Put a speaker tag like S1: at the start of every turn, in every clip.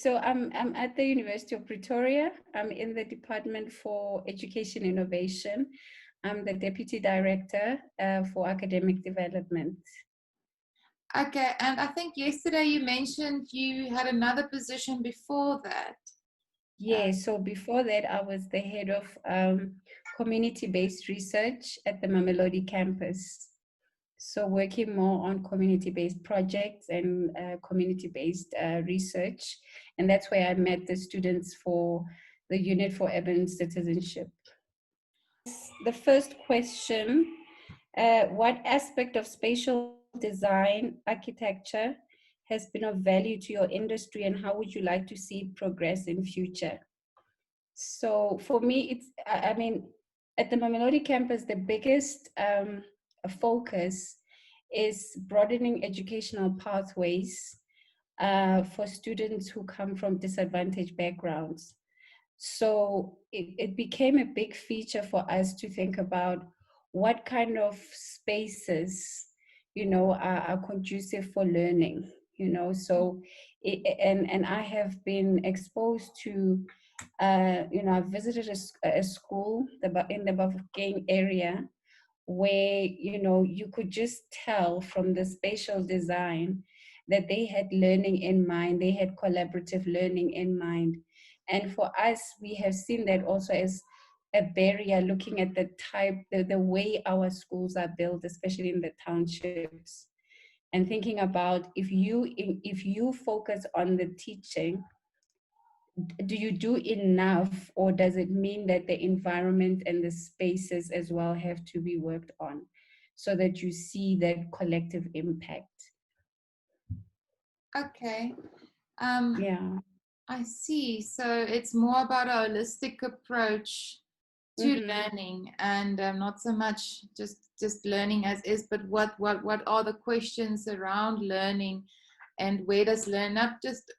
S1: So I'm at the University of Pretoria. I'm in the Department for Education Innovation. I'm the Deputy Director for Academic Development.
S2: Okay, and I think yesterday you mentioned you had another position before that.
S1: Yeah, so before that, I was the head of community-based research at the Mamelodi campus. So working more on community-based projects and community-based research. And that's where I met the students for the Unit for Urban Citizenship. The first question, what aspect of spatial design architecture has been of value to your industry, and how would you like to see progress in future? So for me, I mean, at the Mamelodi campus, the biggest focus is broadening educational pathways for students who come from disadvantaged backgrounds. So it became a big feature for us to think about what kind of spaces, are conducive for learning, So, and I have been exposed to, I visited a school in the Bafokeng area where, you could just tell from the spatial design that they had learning in mind, they had collaborative learning in mind. And for us, we have seen that also as a barrier, looking at the way our schools are built, especially in the townships, and thinking about if you focus on the teaching, do you do enough, or does it mean that the environment and the spaces as well have to be worked on so that you see that collective impact?
S2: Okay.
S1: Yeah.
S2: I see. So it's more about a holistic approach to
S1: Mm-hmm.
S2: learning, and not so much just learning as is, but what are the questions around learning, and where does learn, not just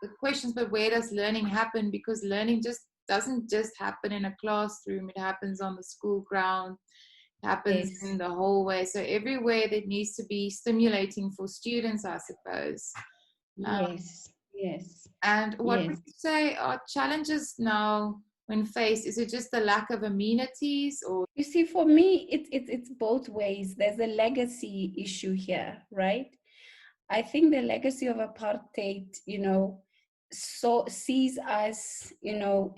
S2: the questions, but where does learning happen? Because learning just doesn't just happen in a classroom. It happens on the school ground, it happens
S1: Yes.
S2: in the hallway. So everywhere that needs to be stimulating for students, I suppose.
S1: Yes. Yes.
S2: And what would
S1: Yes.
S2: you say are challenges now when faced? Is it just the lack of amenities, or?
S1: You see, for me, it's both ways. There's a legacy issue here, right? I think the legacy of apartheid, so sees us,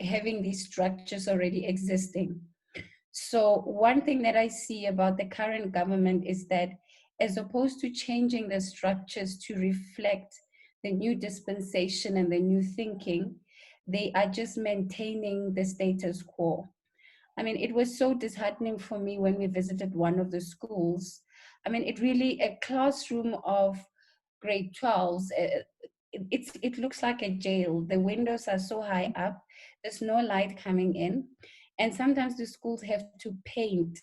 S1: having these structures already existing. So one thing that I see about the current government is that, as opposed to changing the structures to reflect the new dispensation and the new thinking, they are just maintaining the status quo. I mean, it was so disheartening for me when we visited one of the schools. I mean, a classroom of grade 12s, it looks like a jail. The windows are so high up, there's no light coming in. And sometimes the schools have to paint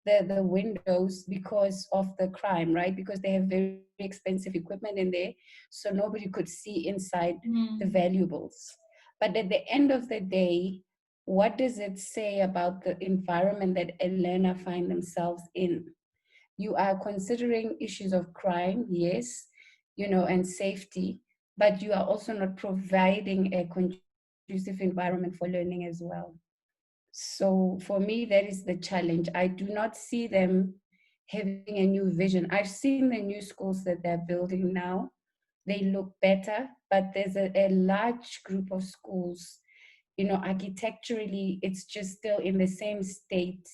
S1: the windows because of the crime, right? Because they have very expensive equipment in there, so nobody could see inside the valuables. But at the end of the day, what does it say about the environment that a learner find themselves in? You are considering issues of crime, yes, and safety, but you are also not providing a conducive environment for learning as well. So for me, that is the challenge. I do not see them having a new vision. I've seen the new schools that they're building now. They look better, but there's a large group of schools, architecturally, it's just still in the same state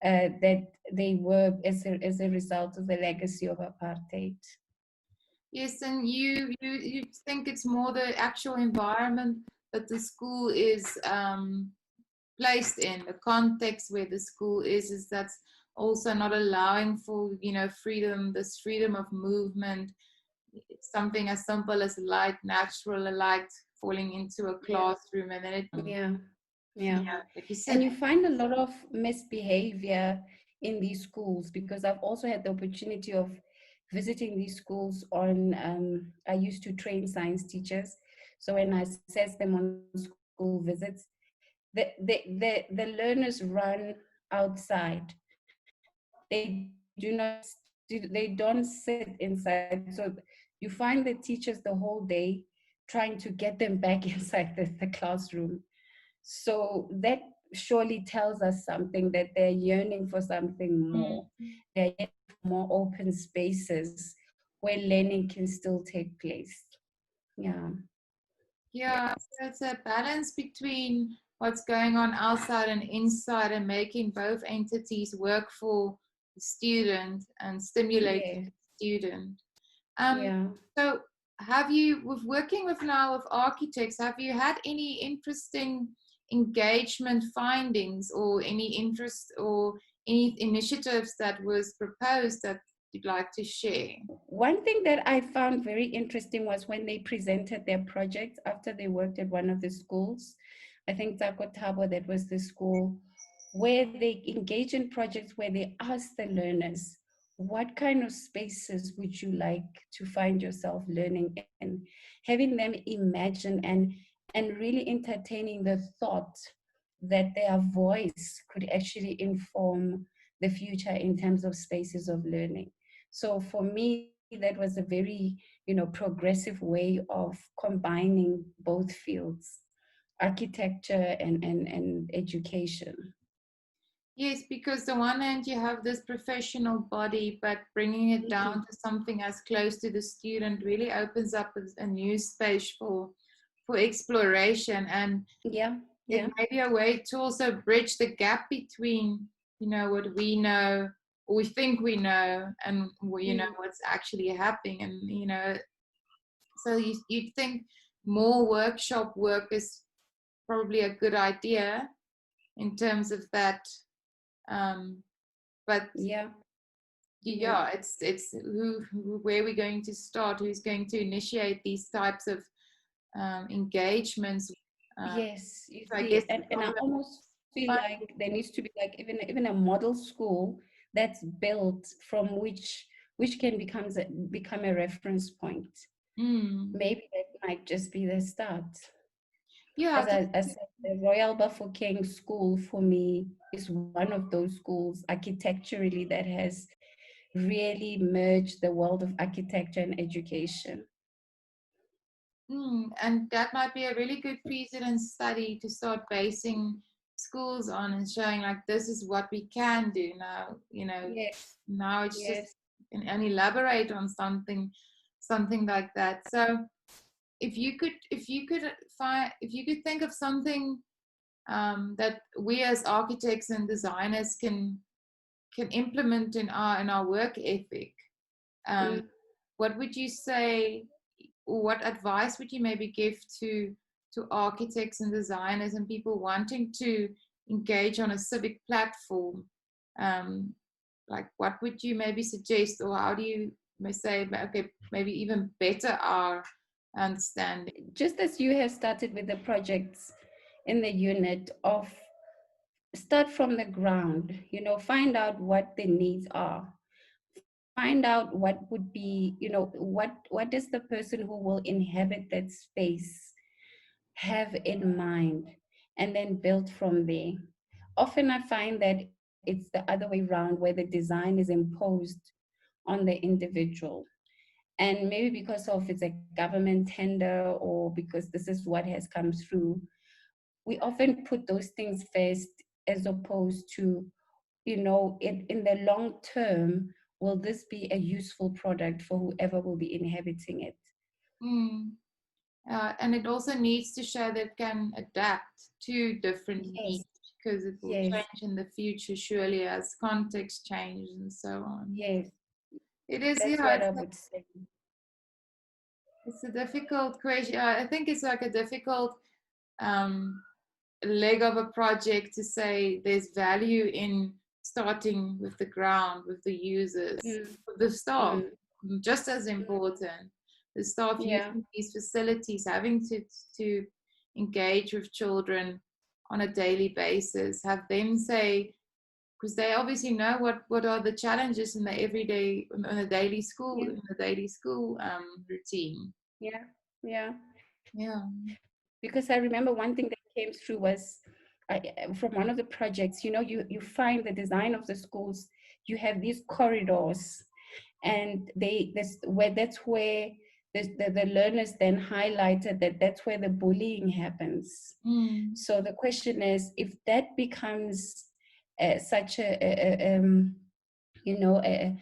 S1: that they were as a result of the legacy of apartheid.
S2: Yes, and you think it's more the actual environment that the school is placed in, the context where the school is that's also not allowing for, freedom, this freedom of movement. Something as simple as light, natural light falling into a
S1: Yeah.
S2: classroom, and then it,
S1: Yeah. Yeah.
S2: like you
S1: And
S2: said.
S1: you find a lot of misbehavior in these schools, because I've also had the opportunity of visiting these schools I used to train science teachers. So when I assess them on school visits, the learners run outside. They don't sit inside. So you find the teachers the whole day trying to get them back inside the classroom. So that surely tells us something, that they're yearning for something more.
S2: Mm.
S1: They're yearning for more open spaces where learning can still take place. Yeah.
S2: Yeah, so it's a balance between what's going on outside and inside, and making both entities work for the student and stimulating
S1: Yeah.
S2: the student. Um,
S1: Yeah.
S2: so have you, with working with now with architects, have you had any interesting engagement findings, or any interest or any initiatives that was proposed that you'd like to share?
S1: One thing that I found very interesting was when they presented their projects after they worked at one of the schools. I think Takotabo, that was the school, where they engage in projects where they ask the learners, what kind of spaces would you like to find yourself learning in? Having them imagine and really entertaining the thought that their voice could actually inform the future in terms of spaces of learning. So for me, that was a very, progressive way of combining both fields, architecture and education.
S2: Yes, because the one hand you have this professional body, but bringing it down
S1: Mhm.
S2: to something as close to the student really opens up a new space for exploration, and
S1: Yeah,
S2: it
S1: yeah,
S2: may be a way to also bridge the gap between, what we know or we think we know, and
S1: mm,
S2: what's actually happening. And so you'd think more workshop work is probably a good idea in terms of that. um, but
S1: yeah, yeah.
S2: yeah, it's where we're going to start, who's going to initiate these types of engagements. uh,
S1: Yes, you
S2: so I
S1: see,
S2: guess the
S1: and I
S2: problem
S1: almost feel
S2: is
S1: like there needs to be like even a model school that's built from which can become a reference point.
S2: mm,
S1: Maybe that might just be the start.
S2: yeah,
S1: As I said, the Royal Bafokeng School for me is one of those schools architecturally that has really merged the world of architecture and education.
S2: and that might be a really good precedent study to start basing schools on, and showing like this is what we can do now.
S1: Yes,
S2: Now it's just,
S1: yes.
S2: and elaborate on something like that. So if you could think of something that we as architects and designers can implement in our work ethic, um,
S1: Mm.
S2: what would you say, or what advice would you maybe give to architects and designers and people wanting to engage on a civic platform? um, like what would you maybe suggest, or how do you may say, okay, maybe even better our understanding?
S1: Just as you have started with the projects in the unit of start from the ground, find out what the needs are. Find out what would be, what does the person who will inhabit that space have in mind, and then build from there. Often I find that it's the other way around, where the design is imposed on the individual. And maybe because of it's a government tender, or because this is what has come through, we often put those things first, as opposed to, in the long term, will this be a useful product for whoever will be inhabiting it?
S2: Mm. And it also needs to show that it can adapt to different needs,
S1: Yes,
S2: because it will
S1: yes,
S2: change in the future, surely, as context changes and so on.
S1: yes.
S2: It is,
S1: That's
S2: yeah,
S1: what I would say.
S2: it's a difficult question. I think it's like a difficult um, leg of a project to say there's value in starting with the ground, with the users,
S1: Mm,
S2: with the staff,
S1: mm,
S2: just as
S1: mm.
S2: important. The staff
S1: Yeah,
S2: using these facilities, having to engage with children on a daily basis, have them say, because they obviously know what are the challenges in the everyday, in the daily school,
S1: yeah,
S2: routine.
S1: yeah, yeah.
S2: Yeah.
S1: Because I remember one thing that came through was, from one of the projects, you find the design of the schools, you have these corridors, and that's where the learners then highlighted that that's where the bullying happens.
S2: Mm.
S1: So the question is, if that becomes such you know, a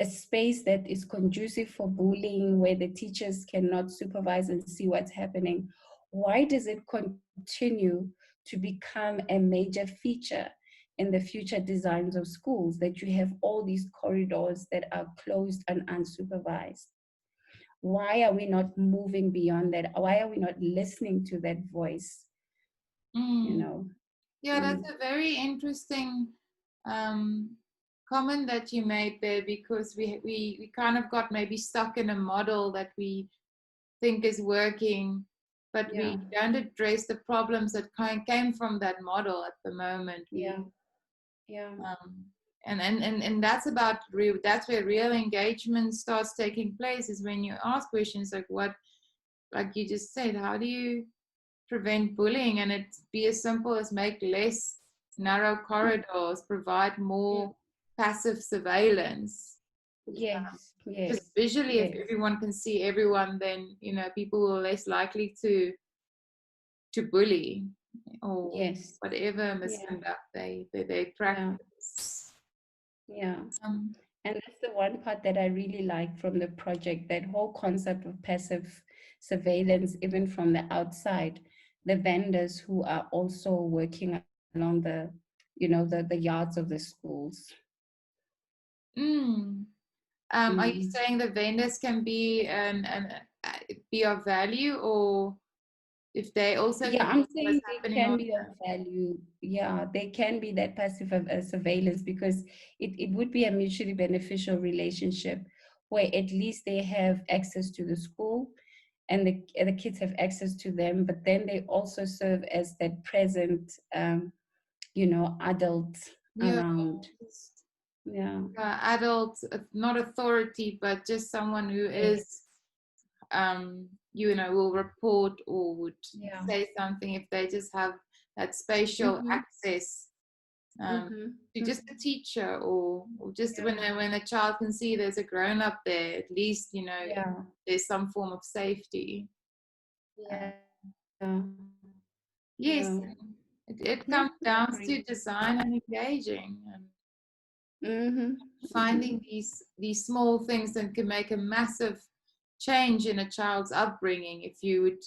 S1: space that is conducive for bullying, where the teachers cannot supervise and see what's happening, why does it continue to become a major feature in the future designs of schools, that you have all these corridors that are closed and unsupervised? Why are we not moving beyond that? Why are we not listening to that voice? You
S2: Mm.
S1: know?
S2: Yeah,
S1: Mm,
S2: that's a very interesting um, comment that you made there, because we kind of got maybe stuck in a model that we think is working, but
S1: yeah,
S2: we don't address the problems that came from that model at the moment.
S1: yeah, yeah,
S2: Um, and that's about real, that's where real engagement starts taking place, is when you ask questions like what, like you just said, how do you prevent bullying? And it be as simple as make less narrow
S1: mm,
S2: corridors, provide
S1: mm.
S2: more passive surveillance.
S1: Yes,
S2: Just
S1: yes,
S2: visually, if
S1: yes,
S2: everyone can see everyone, then people are less likely to bully or
S1: yes,
S2: whatever
S1: yeah,
S2: misconduct they
S1: yeah,
S2: practice.
S1: yeah.
S2: Um,
S1: And that's the one part that I really like from the project, that whole concept of passive surveillance, even from the outside, the vendors who are also working along the yards of the schools.
S2: mm, are you
S1: Mm.
S2: saying the vendors can be be of value, or if they also
S1: Yeah,
S2: can
S1: I'm
S2: see what's
S1: saying they
S2: happening
S1: can
S2: on
S1: be of value. Yeah, they can be that passive surveillance, because it would be a mutually beneficial relationship where at least they have access to the school and the kids have access to them, but then they also serve as that present, adult
S2: yeah,
S1: around.
S2: just,
S1: Yeah,
S2: adult, not authority, but just someone who
S1: yes,
S2: is will report or would
S1: yeah.
S2: say something if they just have that spatial
S1: Mm-hmm,
S2: access, um,
S1: mm-hmm,
S2: to just a
S1: mm-hmm.
S2: teacher, or just when
S1: Yeah,
S2: when a child can see there's a grown up there, at least
S1: yeah,
S2: there's some form of safety. Uh,
S1: yeah, yeah.
S2: yes,
S1: Yeah,
S2: it
S1: I
S2: comes
S1: agree.
S2: down to design and engaging and
S1: Mm-hmm, mm-hmm.
S2: finding these small things that can make a massive change in a child's upbringing. If you would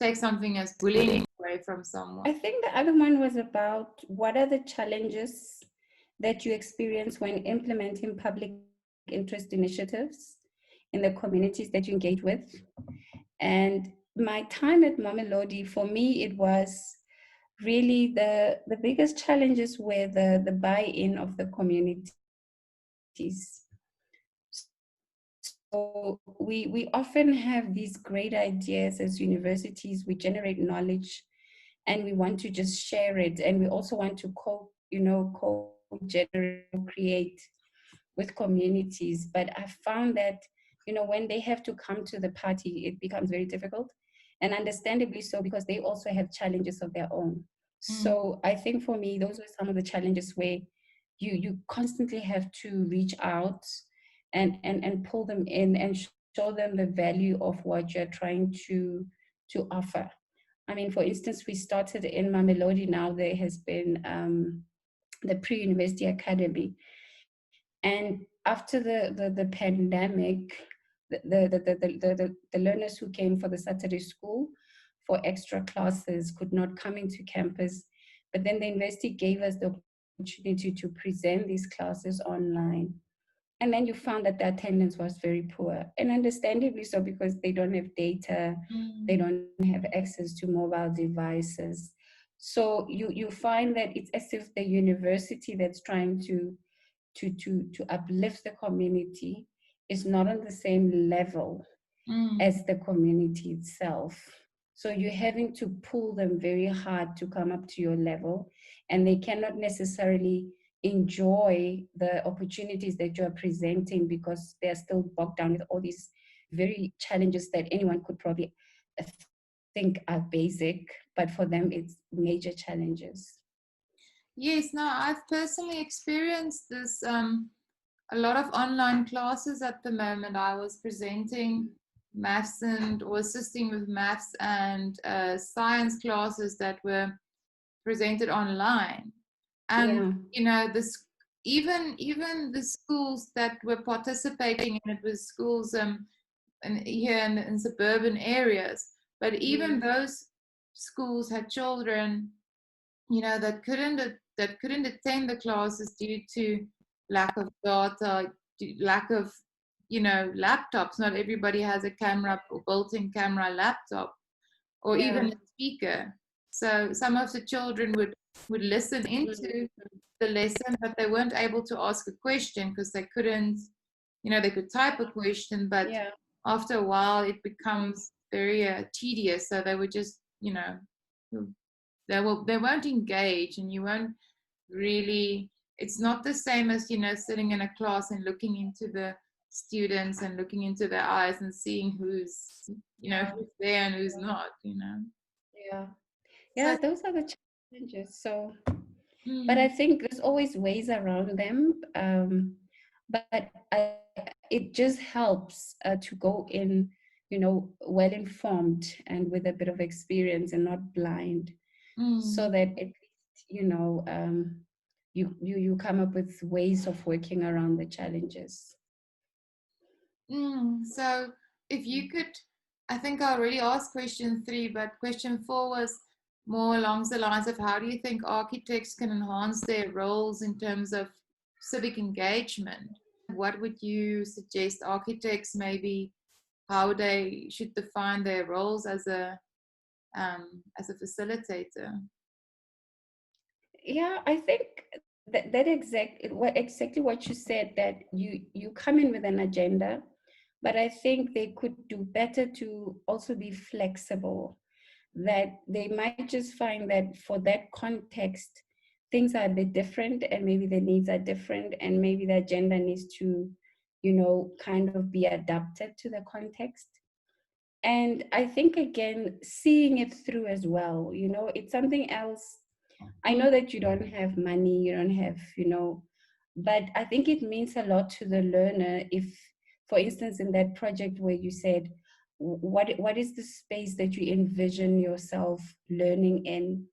S2: take something as bullying away from someone.
S1: I think the other one was about what are the challenges that you experience when implementing public interest initiatives in the communities that you engage with. And my time at Mamelodi, for me, it was really the biggest challenges were the buy-in of the communities. So we often have these great ideas as universities. We generate knowledge and we want to just share it, and we also want to co-generate or co-create with communities. But I found that when they have to come to the party, it becomes very difficult, and understandably so, because they also have challenges of their own.
S2: Mm,
S1: So I think for me, those were some of the challenges where you constantly have to reach out and pull them in and show them the value of what you're trying to offer. I mean, for instance, we started in Mamelodi. Now there has been the pre-university academy, and after the pandemic, the learners who came for the Saturday school for extra classes could not come into campus, but then the university gave us the opportunity to present these classes online. And then you found that the attendance was very poor, and understandably so, because they don't have data, they
S2: mm,
S1: don't have access to mobile devices. So you find that it's as if the university that's trying to uplift the community is not on the same level
S2: mm,
S1: as the community itself. So you're having to pull them very hard to come up to your level, and they cannot necessarily enjoy the opportunities that you're presenting because they're still bogged down with all these very challenges that anyone could probably think are basic, but for them it's major challenges.
S2: yes, no, I've personally experienced this. A lot of online classes at the moment. I was presenting maths and or assisting with maths and science classes that were presented online. And
S1: Yeah.
S2: you know, this even the schools that were participating, and it was schools here in suburban areas, but even
S1: Mm.
S2: those schools had children, you know, that couldn't attend the classes due to lack of data, lack of, you know, laptops. Not everybody has a camera or built-in camera laptop or even
S1: Yeah.
S2: a speaker. So some of the children would listen
S1: Mm.
S2: into the lesson, but they weren't able to ask a question because they couldn't, you know, they could type a question, but
S1: Yeah.
S2: after a while it becomes very tedious. So they would just, you know, they won't engage, and you won't really. It's not the same as, you know, sitting in a class and looking into the students and looking into their eyes and seeing who's, you know,
S1: Yeah.
S2: who's there and who's not, you know.
S1: Yeah.
S2: So
S1: Yeah, those are the challenges. So, but
S2: mm,
S1: I think there's always ways around them. But it just helps to go in, you know, well informed and with a bit of experience and not blind, so
S2: mm,
S1: that at least, you know, you come up with ways of working around the challenges.
S2: so if you could, I think I already asked question 3, but question 4 was more along the lines of how do you think architects can enhance their roles in terms of civic engagement? What would you suggest architects maybe how they should define their roles as a facilitator?
S1: Yeah, I think exactly what you said, that you come in with an agenda, but I think they could do better to also be flexible, that they might just find that for that context things are a bit different and maybe the needs are different and maybe the agenda needs to, you know, kind of be adapted to the context. And I think again seeing it through as well, you know, it's something else. I
S2: Mm,
S1: know that you don't have money, you don't have, you know, but I think it means a lot to the learner if, for instance, in that project where you said, what is the space that you envision yourself learning in?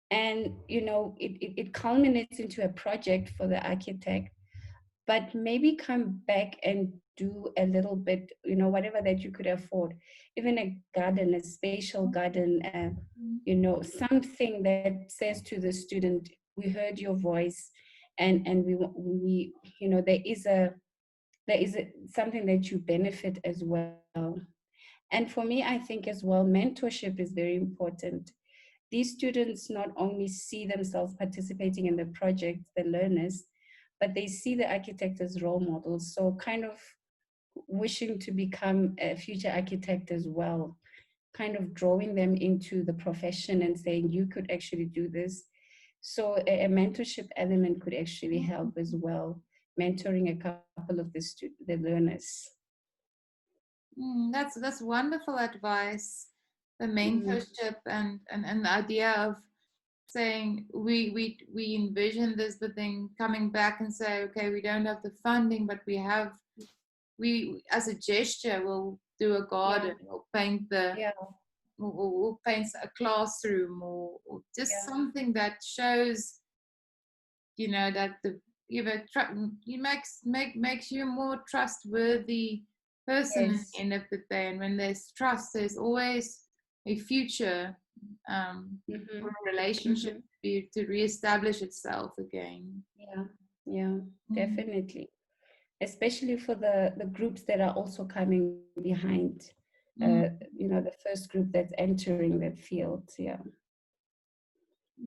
S1: And, you know, it culminates into a project for the architect, but maybe come back and do a little bit, you know, whatever that you could afford, even a garden, a spatial garden, you know, something that says to the student, we heard your voice, and we, you know, there is something that you benefit as well. And for me, I think as well, mentorship is very important. These students not only see themselves participating in the project, the learners, but they see the architect as role models. So kind of wishing to become a future architect as well, kind of drawing them into the profession and saying, you could actually do this. So a mentorship element could actually help as well, mentoring a couple of the learners.
S2: that's wonderful advice. The
S1: Mm,
S2: mentorship and the idea of saying we envision this, but then coming back and say, okay, we don't have the funding, but we as a gesture will do a
S1: yeah,
S2: garden, we'll paint the
S1: yeah,
S2: we'll paint a classroom, or just
S1: yeah.
S2: something that shows, you know, that the you know you makes you a more trustworthy person at the
S1: Yes.
S2: end of the day. And when there's trust, there's always a future for
S1: Mm-hmm.
S2: a relationship
S1: Mm-hmm.
S2: to reestablish itself again.
S1: Yeah, yeah,
S2: Mm,
S1: definitely. Especially for the groups that are also coming behind,
S2: mm,
S1: you know, the first group that's entering that field. Yeah.